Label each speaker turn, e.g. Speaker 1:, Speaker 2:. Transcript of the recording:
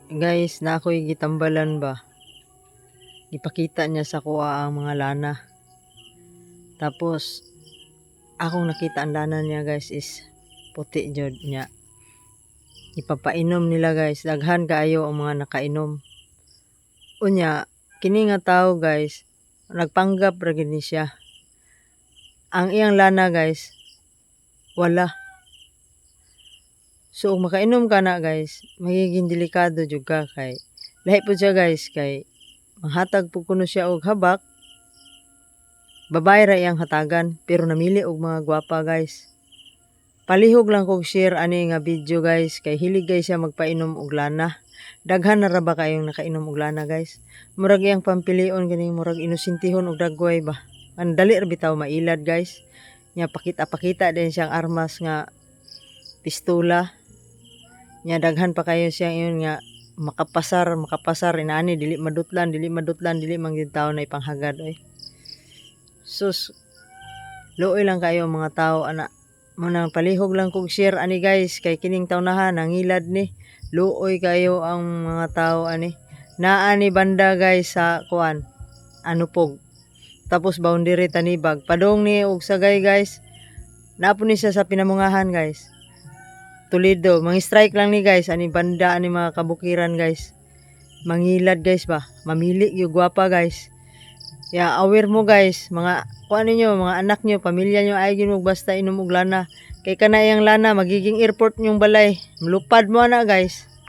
Speaker 1: Guys, na ako'y gitambalan ba. Gipakita niya sa kuha ang mga lana. Tapos akong nakita ang lana niya guys is puti jud niya. Ipapainom nila guys, daghan kaayo ang mga nakainom. Unya, kini nga tao guys, nagpanggap ra gid ni siya. Ang iyang lana guys, wala. So makainom ka na guys, magiging delikado jud ka kay lahi po siya guys kay manghatag po kuno siya og habak. Babae ra iyang hatagan pero namili og mga gwapa guys. Palihog lang kog share ani nga video guys kay hilig guys siya magpainom og lana. Daghan na ra ba kayong nakainom og lana guys? Murag iyang pampilion gani murag inosintihon og dagway ba. Ang dali ra bitaw mailad guys. Nya pakita din siyang armas nga pistola. Nya daghan pa kayo siya yun nga makapasar inaani dili madutlan dili man gyud tawo na ipanghagad oy. Sus, luoy lang kayo mga tao ana. Munang palihog lang kog share ani guys kay kining tawnahan nangilad ni. Luoy kayo ang mga tao ani. Naa ni banda guys sa kuan. Ano pog. Tapos boundary tanibag. Padong ni og sagay guys. Napo ni siya sa pinamungahan guys. Toledo, strike lang ni guys ani banda ani mga kabukiran guys. Mangilad guys ba. Mamili yung gwapa guys. Ya, aware mo guys, mga kuan ninyo, mga anak nyo, pamilya nyo ay mo basta inom og lana. Kay kanayang lana magiging airport nyong balay. Mulupad mo na guys.